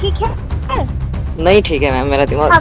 ठीक है? नहीं ठीक है मैम, मेरा दिमाग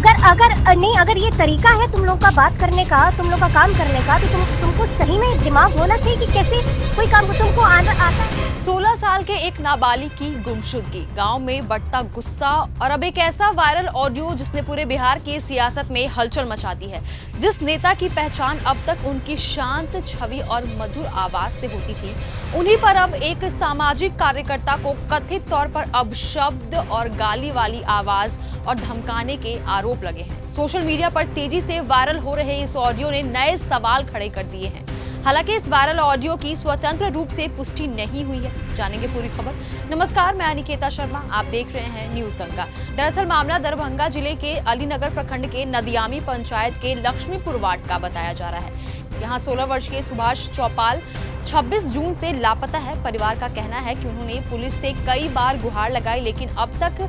अगर ये तरीका है तुम लोग का बात करने का, तुम लोग का काम करने का, तो तुमको सही में दिमाग होना चाहिए कि कैसे कोई काम तुमको आता है। 16 साल के एक नाबालिग की गुमशुदगी, गांव में बढ़ता गुस्सा और अब एक ऐसा वायरल ऑडियो जिसने पूरे बिहार की सियासत में हलचल मचा दी है। जिस नेता की पहचान अब तक उनकी शांत छवि और मधुर आवाज से होती थी, उन्हीं पर अब एक सामाजिक कार्यकर्ता को कथित तौर पर अपशब्द और गाली वाली आवाज और धमकाने के आरोप लगे हैं। सोशल मीडिया पर तेजी से वायरल हो रहे इस ऑडियो ने नए सवाल खड़े कर दिए हैं। हालांकि इस वायरल ऑडियो की स्वतंत्र रूप से पुष्टि नहीं हुई है। जानेंगे पूरी खबर। नमस्कार, मैं अनिकेता शर्मा, आप देख रहे हैं न्यूज गंगा। दरअसल मामला दरभंगा जिले के अलीनगर प्रखंड के नदियामी पंचायत के लक्ष्मीपुर वार्ड का बताया जा रहा है। यहाँ 16 वर्ष के सुभाष चौपाल 26 जून से लापता है। परिवार का कहना है कि उन्होंने पुलिस से कई बार गुहार लगाई, लेकिन अब तक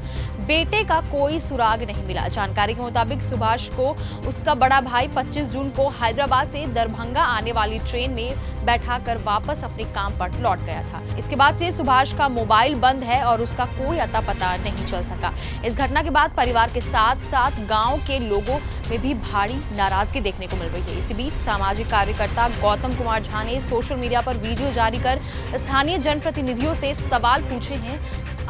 बेटे का कोई सुराग नहीं मिला। जानकारी के मुताबिक सुभाष को उसका बड़ा भाई 25 जून को हैदराबाद से दरभंगा आने वाली ट्रेन में बैठाकर वापस अपने काम पर लौट गया था। इसके बाद से सुभाष का मोबाइल बंद है और उसका कोई अता पता नहीं चल सका। इस घटना के बाद परिवार के साथ साथ गाँव के लोगों में भी भारी नाराजगी देखने को मिल रही है। इसी बीच सामाजिक कार्यकर्ता गौतम कुमार झा ने सोशल मीडिया पर वीडियो जारी कर स्थानीय जनप्रतिनिधियों से सवाल पूछे हैं।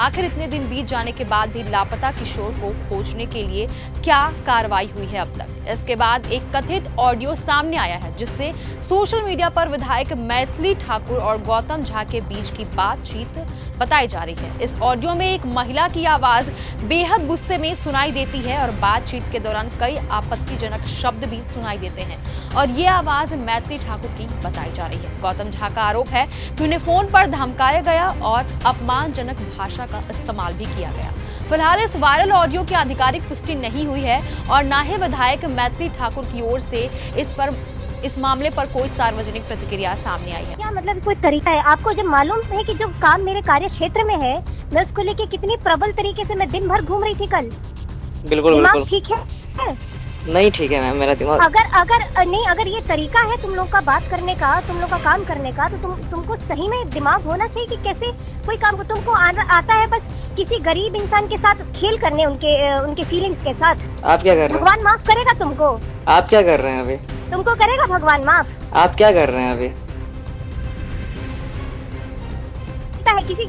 आखिर इतने दिन बीत जाने के बाद भी लापता किशोर को खोजने के लिए क्या कार्रवाई हुई है अब तक? इसके बाद एक कथित ऑडियो सामने आया है, जिससे सोशल मीडिया पर विधायक मैथिली ठाकुर और गौतम झा के बीच की बातचीत बताई जा रही है। इस ऑडियो में एक महिला की आवाज बेहद गुस्से में सुनाई देती है और बातचीत के दौरान कई आपत्तिजनक शब्द भी सुनाई देते हैं और ये आवाज मैथिली ठाकुर की बताई जा रही है। गौतम झा का आरोप है कि उन्हें फोन पर धमकाया गया और अपमानजनक भाषा का इस्तेमाल भी किया गया। फिलहाल इस वायरल ऑडियो की आधिकारिक पुष्टि नहीं हुई है और न ही विधायक मैथिली ठाकुर की ओर से इस मामले पर कोई सार्वजनिक प्रतिक्रिया सामने आई है। क्या मतलब कोई तरीका है? आपको जब मालूम है कि जो काम मेरे कार्य क्षेत्र में है, मैं उसको लेके कितनी प्रबल तरीके से मैं दिन भर घूम रही थी कल। बिल्कुल बिल्कुल ठीक है? नहीं ठीक है मैम, मेरा दिमाग अगर ये तरीका है तुम लोग का बात करने का, तुम लोग का काम करने का, तो तुमको सही में दिमाग होना चाहिए कि कैसे कोई काम तुमको आता है बस किसी गरीब इंसान के साथ खेल करने, उनके फीलिंग्स के साथ। आप क्या कर रहे हैं? भगवान माफ करेगा तुमको। आप क्या कर रहे हैं अभी? तुमको करेगा भगवान माफ। आप क्या कर रहे हैं अभी?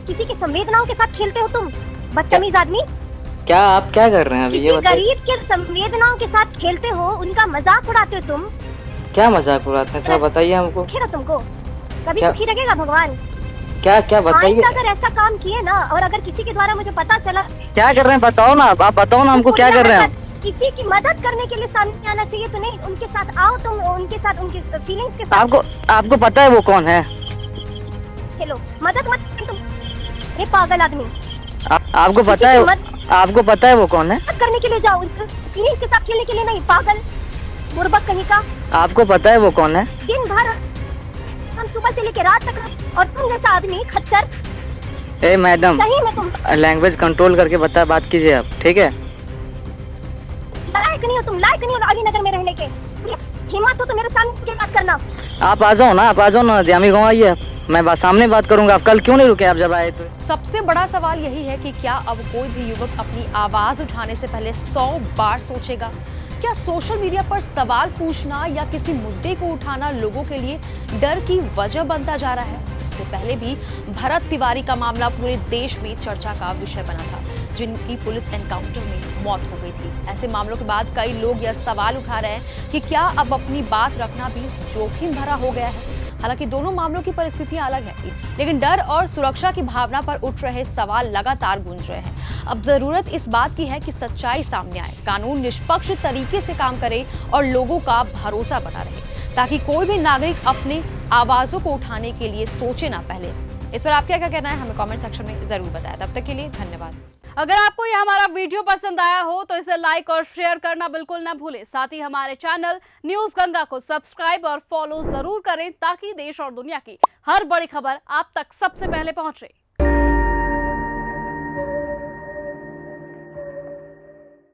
किसी की संवेदनाओं के साथ खेलते हो तुम, बदतमीज आदमी। क्या आप क्या कर रहे हैं अभी? ये गरीब के संवेदनाओं के साथ खेलते हो, उनका मजाक उड़ाते हो तुम। क्या मजाक उड़ाते हैं? क्या बताइए हमको। तुमको कभी दुखी लगेगा भगवान? क्या बताइए। अगर ऐसा काम किए ना, और अगर किसी के द्वारा मुझे पता चला, क्या कर रहे हैं बताओ ना, आप बताओ ना हमको क्या कर रहे हैं। किसी की मदद करने के लिए सामने आना चाहिए, तो नहीं उनके साथ आओ, तुम उनके साथ उनके फीलिंग्स के साथ। आपको पता है वो कौन है? चलो मदद मत तुम, ये पागल आदमी। आपको पता है वो कौन है? मदद करने के लिए जाओ, फीलिंग्स के साथ खेलने के लिए नहीं, पागल बुर्बक कहीं का। आपको पता है वो कौन है? दिन भर हम सुबह से लेकर रात तक, और तुम जैसा आदमी खच्चर। ए मैडम, लैंग्वेज कंट्रोल करके बात कीजिए आप, ठीक है? लायक नहीं हो तुम, लायक नहीं हो अलीनगर में रहने के। हिम्मत हो तो मेरे सामने बात करना। आप आ जाओ ना, जामी गाँव आइए, मैं सामने बात करूंगा। आप कल क्यों नहीं रुके? आप जब आए तो। सबसे बड़ा सवाल यही है कि क्या अब कोई भी युवक अपनी आवाज उठाने से पहले 100 बार सोचेगा? क्या सोशल मीडिया पर सवाल पूछना या किसी मुद्दे को उठाना लोगों के लिए डर की वजह बनता जा रहा है? इससे पहले भी भरत तिवारी का मामला पूरे देश में चर्चा का विषय बना था, जिनकी पुलिस एनकाउंटर में मौत हो गई थी। ऐसे मामलों के बाद कई लोग यह सवाल उठा रहे हैं कि क्या अब अपनी बात रखना भी जोखिम भरा हो गया है? हालांकि दोनों मामलों की परिस्थितियां अलग है, लेकिन डर और सुरक्षा की भावना पर उठ रहे सवाल लगातार गूंज रहे हैं। अब जरूरत इस बात की है कि सच्चाई सामने आए, कानून निष्पक्ष तरीके से काम करे और लोगों का भरोसा बना रहे, ताकि कोई भी नागरिक अपने आवाजों को उठाने के लिए सोचे ना पहले। इस पर आपका क्या कहना है, हमें कमेंट सेक्शन में जरूर बताएं। तब तक के लिए धन्यवाद। अगर आपको ये हमारा वीडियो पसंद आया हो तो इसे लाइक और शेयर करना बिल्कुल ना भूलें। साथ ही हमारे चैनल न्यूज गंगा को सब्सक्राइब और फॉलो जरूर करें, ताकि देश और दुनिया की हर बड़ी खबर आप तक सबसे पहले पहुंचे।